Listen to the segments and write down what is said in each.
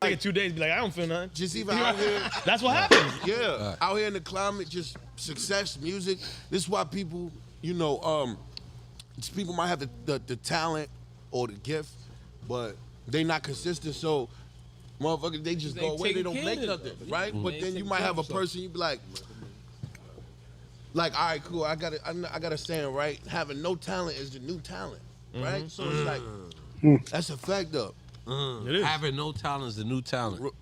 take it 2 days, be like, I don't feel nothing. Just even out here. That's what happens. Yeah, out here in the climate, just success, music. This is why people, you know, people might have the talent or the gift, but they not consistent. So, motherfuckers, they just go away. They don't make nothing, right? But then you might have a person, you be like, all right, cool. I got a saying, right? Having no talent is the new talent, right? So it's like that's a fact, though. It is. Having no talent is the new talent.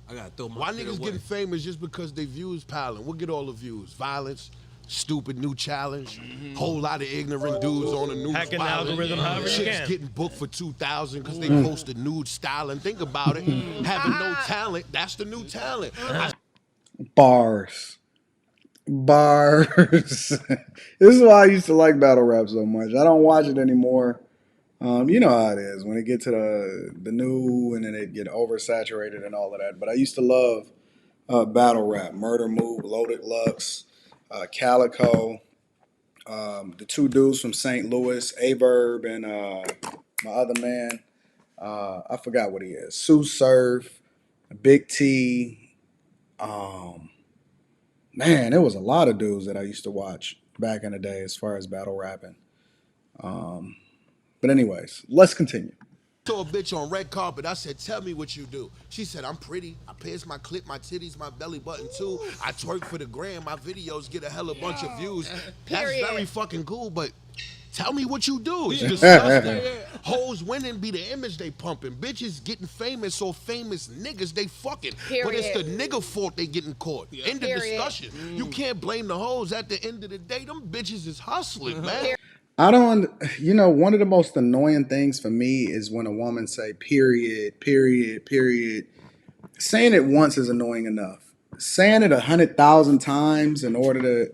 I gotta throw my Why niggas getting famous just because they views piling? We'll get all the views. Violence, stupid new challenge, whole lot of ignorant dudes on the news. Hacking the algorithm however you Chicks can. getting booked for 2,000 because they posted nude styling. Think about it. Having no talent, that's the new talent. Bars. This is why I used to like battle rap so much. I don't watch it anymore. You know how it is when it get to the new and then it get oversaturated and all of that. But I used to love battle rap. Murda Mook, Loaded Lux, Calico, the two dudes from St. Louis, Averb, and my other man, I forgot what he is. Sue Surf, Big T. Man, there was a lot of dudes that I used to watch back in the day as far as battle rapping. But anyways, let's continue. Told a bitch on red carpet, I said, tell me what you do. She said, I'm pretty. I pierce my clip, my titties, my belly button too. I twerk for the gram. My videos get a hella bunch of views. That's very fucking cool, but tell me what you do. It's disgusting. Hoes winning be the image they pumping. Bitches getting famous or famous niggas they fucking. But it's the nigga fault they getting caught. End of discussion. You can't blame the hoes. At the end of the day, them bitches is hustling, man. I don't, you know, one of the most annoying things for me is when a woman say period, period, period. Saying it once is annoying enough. Saying it 100,000 times in order to,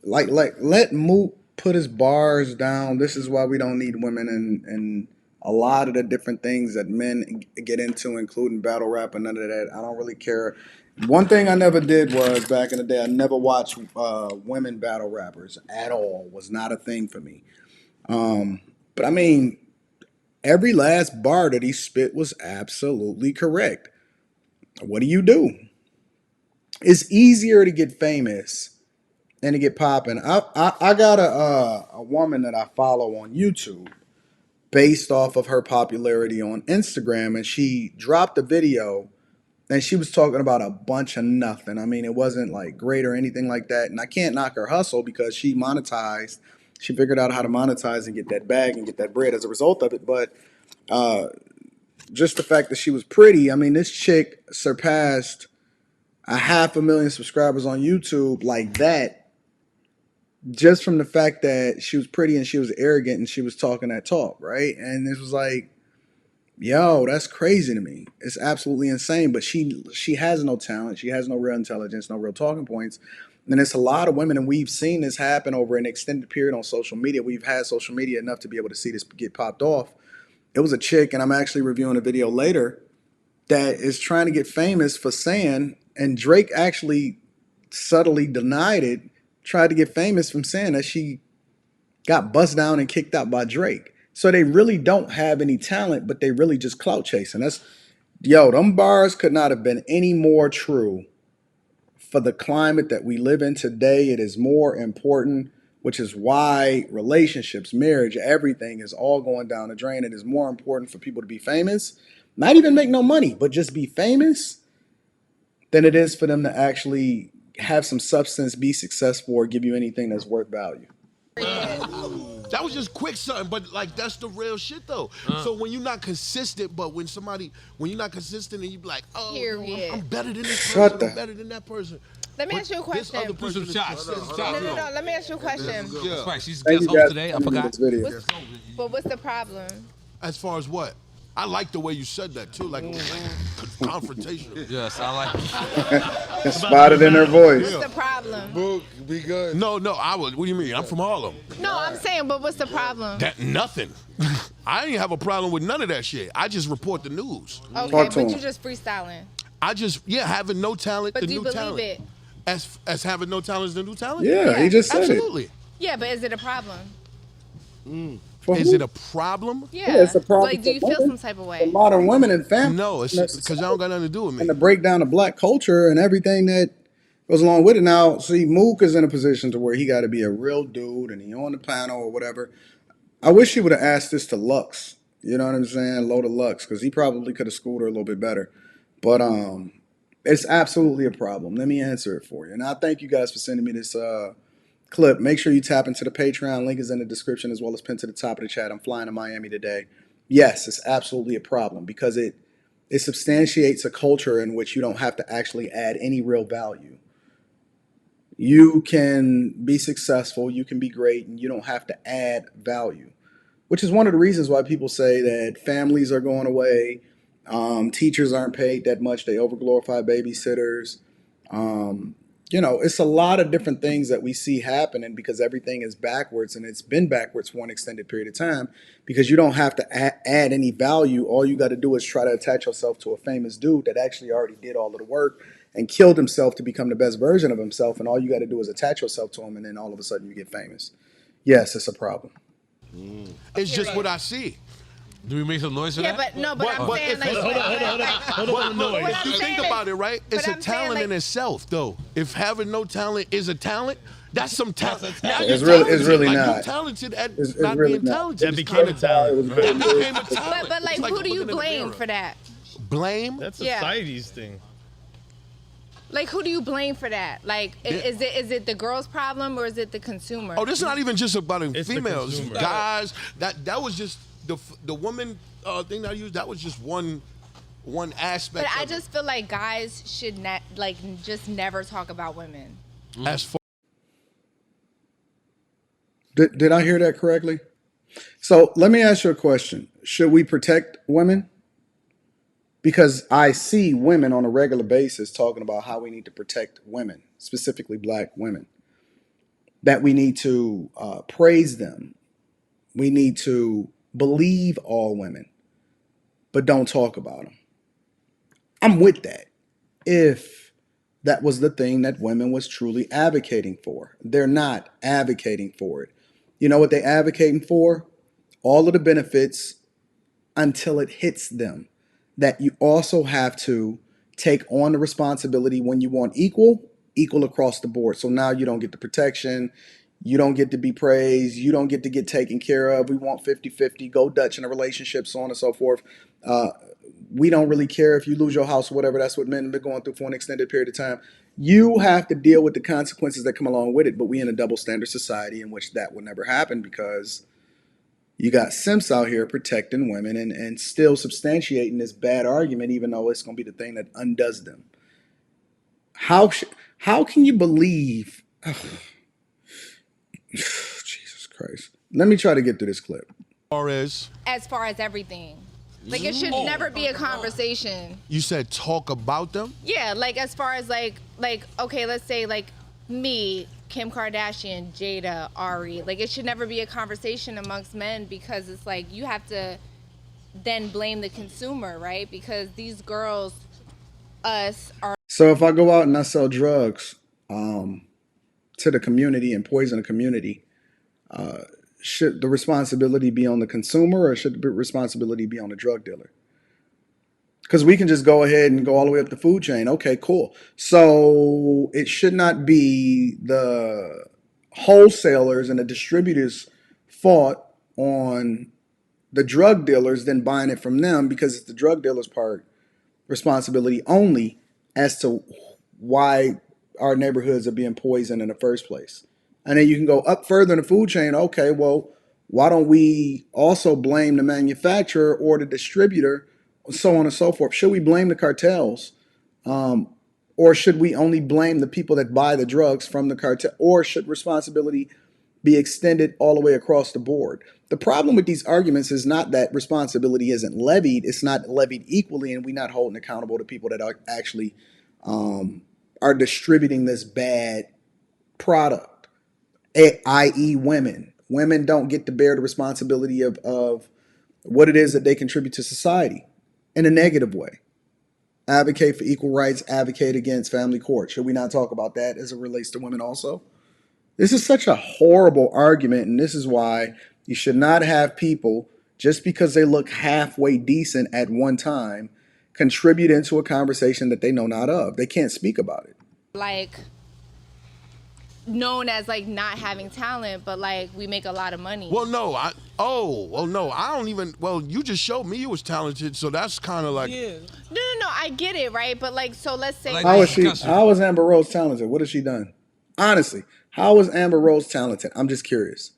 let Mook put his bars down. This is why we don't need women and a lot of the different things that men get into, including battle rap and none of that. I don't really care. One thing I never did was, back in the day, I never watched women battle rappers at all. Was not a thing for me. But I mean, every last bar that he spit was absolutely correct. What do? It's easier to get famous than to get popping. I got a woman that I follow on YouTube based off of her popularity on Instagram, and she dropped a video. And she was talking about a bunch of nothing. I mean, it wasn't like great or anything like that. And I can't knock her hustle because she monetized. She figured out how to monetize and get that bag and get that bread as a result of it. But just the fact that she was pretty. I mean, this chick surpassed 500,000 subscribers on YouTube like that. Just from the fact that she was pretty and she was arrogant and she was talking that talk, right? And it was like, yo, that's crazy to me. It's absolutely insane. But she has no talent. She has no real intelligence, no real talking points. And it's a lot of women, and we've seen this happen over an extended period on social media. We've had social media enough to be able to see this get popped off. It was a chick, and I'm actually reviewing a video later, that is trying to get famous for saying, and Drake actually subtly denied it, tried to get famous from saying that she got bussed down and kicked out by Drake. So they really don't have any talent, but they really just clout chasing. Them bars could not have been any more true for the climate that we live in today. It is more important, which is why relationships, marriage, everything is all going down the drain. It is more important for people to be famous, not even make no money, but just be famous, than it is for them to actually have some substance, be successful, or give you anything that's worth value. That was just quick something, but like that's the real shit though. So when you're not consistent, but when you're not consistent and you be like, oh, I'm better than this person, I'm better than that person. Let me ask you a question. This other person is No. Let me ask you a question. That's right. She's guest host today. I forgot. But what's the problem? As far as what? I like the way you said that too, like confrontational. Yes, I like it. Spotted in her voice. What's the problem? Book, be good. No, what do you mean? I'm from Harlem. No, I'm saying, but what's the problem? That nothing. I ain't have a problem with none of that shit. I just report the news. Okay, but you just freestyling. I just having no talent. But the do you new believe talent. it? As having no talent is the new talent? Yeah, he just said absolutely. Yeah, but is it a problem? Is it a problem? Yeah. it's a problem. Like, do you for feel women, some type of for way? modern women and families. No, it's because y'all don't got nothing to do with me. And the breakdown of black culture and everything that goes along with it. Now, see, Mook is in a position to where he got to be a real dude and he on the panel or whatever. I wish he would have asked this to Lux. You know what I'm saying? Low to Lux, because he probably could have schooled her a little bit better. But it's absolutely a problem. Let me answer it for you. And I thank you guys for sending me this clip. Make sure you tap into the Patreon. Link is in the description as well as pinned to the top of the chat. I'm flying to Miami today. Yes, it's absolutely a problem because it substantiates a culture in which you don't have to actually add any real value. You can be successful, you can be great, and you don't have to add value, which is one of the reasons why people say that families are going away. Teachers aren't paid that much. They overglorify babysitters. It's a lot of different things that we see happening because everything is backwards, and it's been backwards for an extended period of time because you don't have to add any value. All you got to do is try to attach yourself to a famous dude that actually already did all of the work and killed himself to become the best version of himself, and all you got to do is attach yourself to him, and then all of a sudden you get famous. Yes, it's a problem. It's just what I see. Do we make some noise for Yeah, that? but no, but I'm saying like, Hold on, no. What If I'm you think saying about is- it, right? but It's a I'm saying, talent like- in itself, though. If having no talent is a talent, that's some talent. Now It's you're really talented. Like, not. You're talented at It's not really being not. talented. That It's became a kinda- talent. That became a talent. but like, It's who do you looking in the blame mirror. for that? Blame? That's Yeah. society's thing. Like, who do you blame for that? Like, is it the girl's problem or is it the consumer? Oh, this is not even just about It's the females, consumer. guys. That was just the woman thing that I used. That was just one aspect. But I of just feel like guys should just never talk about women. it. As far Did I hear that correctly? So let me ask you a question. Should we protect women? Because I see women on a regular basis talking about how we need to protect women, specifically black women, that we need to praise them. We need to believe all women, but don't talk about them. I'm with that. If that was the thing that women was truly advocating for. They're not advocating for it. You know what they're advocating for? All of the benefits until it hits them. That you also have to take on the responsibility when you want equal across the board. So now you don't get the protection. You don't get to be praised. You don't get to get taken care of. We want 50-50, go Dutch in a relationship, so on and so forth. We don't really care if you lose your house or whatever. That's what men have been going through for an extended period of time. You have to deal with the consequences that come along with it. But we in a double standard society in which that would never happen because you got simps out here protecting women and still substantiating this bad argument, even though it's going to be the thing that undoes them. How can you believe? Jesus Christ. Let me try to get through this clip. as As far as everything. Like, it should never be a conversation. you said, talk about them. Yeah, like, as far as, like, okay, let's say, like, me, Kim Kardashian, Jada, Ari. Like, it should never be a conversation amongst men because it's like you have to then blame the consumer, right? Because these girls, us, are... So if I go out and I sell drugs to the community and poison the community, should the responsibility be on the consumer or should the responsibility be on the drug dealer? Because we can just go ahead and go all the way up the food chain. Okay, cool. So it should not be the wholesalers and the distributors' fault on the drug dealers then buying it from them because it's the drug dealers' part responsibility only as to why our neighborhoods are being poisoned in the first place. And then you can go up further in the food chain. Okay, well, why don't we also blame the manufacturer or the distributor, so on and so forth? Should we blame the cartels? Or should we only blame the people that buy the drugs from the cartel? Or should responsibility be extended all the way across the board? The problem with these arguments is not that responsibility isn't levied. It's not levied equally, and we're not holding accountable to people that are actually are distributing this bad product, i.e. women. Women don't get to bear the responsibility of what it is that they contribute to society in a negative way. Advocate for equal rights, advocate against family court. Should we not talk about that as it relates to women also? This is such a horrible argument, and this is why You should not have people, just because they look halfway decent at one time, contribute into a conversation that they know not of. They can't speak about it. Like, known as like not having talent, but like we make a lot of money. Well, no, I don't even. Well, you just showed me you was talented, so that's kind of like. No, I get it, right? But like, so let's say, How is she? How is Amber Rose talented? What has she done? Honestly, how is Amber Rose talented? I'm just curious.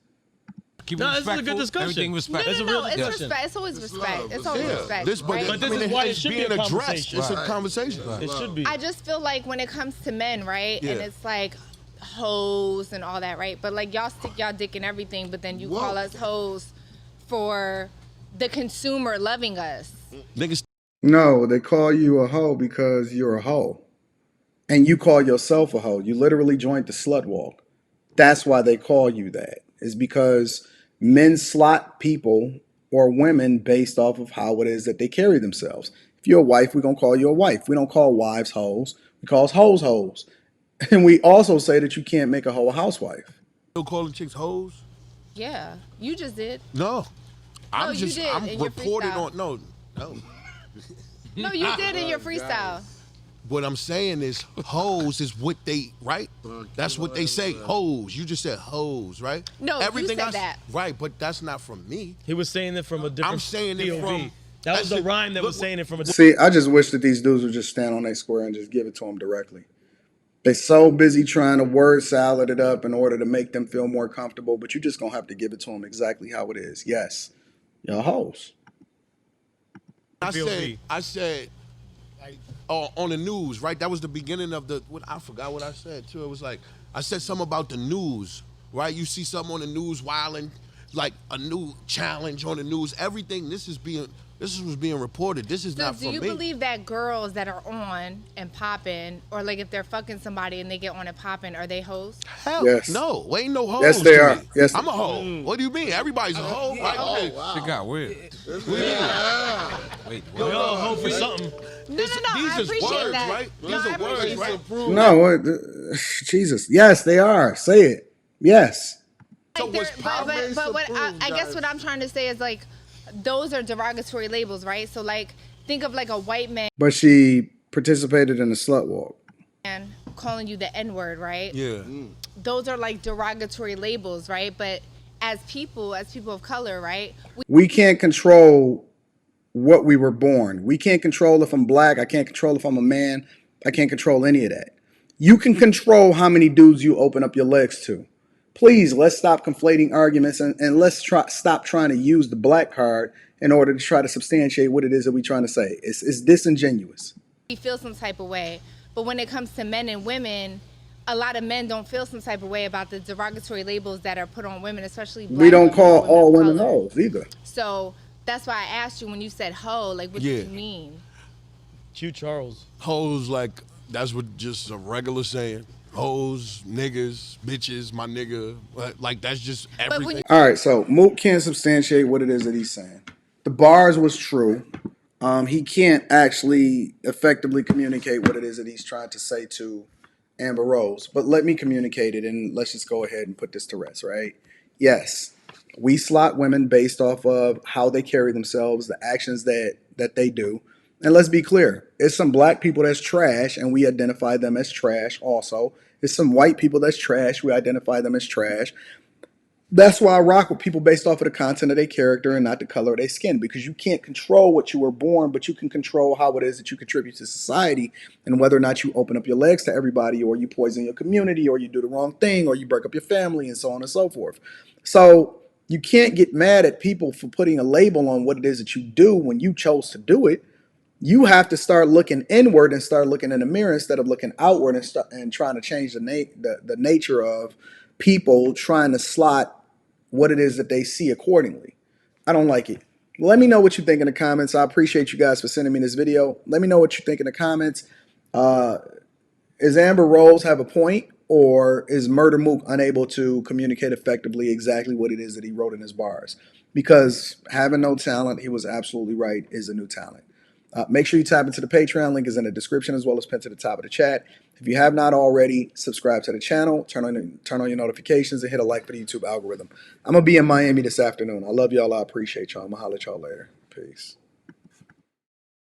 No, this is a good discussion. Everything respect. No, It's a real it's discussion. respect. It's always respect. It's always respect. This, right? But this is why it should be a being conversation. addressed. It's a conversation. It should be. I just feel like when it comes to men, right, and it's like hoes and all that, right? But like y'all stick y'all dick in everything, but then you call us hoes for the consumer loving us. Niggas. No, they call you a hoe because you're a hoe. And you call yourself a hoe. You literally joined the slut walk. That's why they call you that. Is because men slot people or women based off of how it is that they carry themselves. If you're a wife, we're going to call you a wife. We don't call wives hoes. We call hoes hoes. And we also say that you can't make a hoe a housewife. Still calling chicks hoes? Yeah, you just did. No. I'm you just, did I'm in your reporting freestyle. on, no. No, you did in your freestyle. What I'm saying is hoes is what they, right? That's what they say, hoes. You just said hoes, right? No, you said that. Right, but that's not from me. He was saying it from a different I'm saying it POV. from. That was the rhyme that was saying it from a different. See, I just wish that these dudes would just stand on their square and just give it to them directly. They're so busy trying to word salad it up in order to make them feel more comfortable, but you're just going to have to give it to them exactly how it is. Yes, you're hoes. I said, on the news, right? That was the beginning of I forgot what I said too. It was like, I said something about the news, right? You see something on the news wilding, like a new challenge on the news. Everything, this was being reported. This is not So from do you me. believe that girls that are on and popping, or like if they're fucking somebody and they get on and popping, are they hoes? Hell, Yes. no, ain't no hoes. Yes, they to are. me. Yes. I'm a hoe. What do you mean? Everybody's a hoe. Right? Okay. Shit got weird. Wait, We all hope for something. No, These I is appreciate words, that. right? No, These I are words, appreciate right? that. No, Jesus. Yes, they are. Say it. Yes. So Like what's but what I guess what I'm trying to say is like, those are derogatory labels, right? So like, think of like a white man But she participated in the slut walk. calling you the N-word, right? Yeah. Those are like derogatory labels, right? But as people of color, right? We can't control what we were born. We can't control if I'm black. I can't control if I'm a man. I can't control any of that. You can control how many dudes you open up your legs to. Please, let's stop conflating arguments and let's stop trying to use the black card in order to try to substantiate what it is that we're trying to say. It's disingenuous. We feel some type of way. But when it comes to men and women, a lot of men don't feel some type of way about the derogatory labels that are put on women, especially black We don't women, call all of women color. hoes either. So that's why I asked you when you said hoe, like what do you mean? Q Charles. Hoes, like, that's what just a regular saying. Hoes, niggas, bitches, my nigga. Like, that's just everything. All right, so Mook can't substantiate what it is that he's saying. The bars was true. He can't actually effectively communicate what it is that he's trying to say to Amber Rose. But let me communicate it, and let's just go ahead and put this to rest, right? Yes, we slot women based off of how they carry themselves, the actions that they do. And let's be clear, it's some black people that's trash, and we identify them as trash also. It's some white people that's trash, we identify them as trash. That's why I rock with people based off of the content of their character and not the color of their skin, because you can't control what you were born, but you can control how it is that you contribute to society and whether or not you open up your legs to everybody, or you poison your community, or you do the wrong thing, or you break up your family, and so on and so forth. So you can't get mad at people for putting a label on what it is that you do when you chose to do it. You have to start looking inward and start looking in the mirror instead of looking outward and trying to change the nature of people trying to slot what it is that they see accordingly. I don't like it. Let me know what you think in the comments. I appreciate you guys for sending me this video. Let me know what you think in the comments. Is Amber Rose have a point, or is Murda Mook unable to communicate effectively exactly what it is that he wrote in his bars? Because having no talent, he was absolutely right, is a new talent. Make sure you tap into the Patreon. Link is in the description as well as pinned to the top of the chat. If you have not already, subscribe to the channel, turn on your notifications, and hit a like for the YouTube algorithm. I'm going to be in Miami this afternoon. I love y'all. I appreciate y'all. I'm going to holler at y'all later. Peace.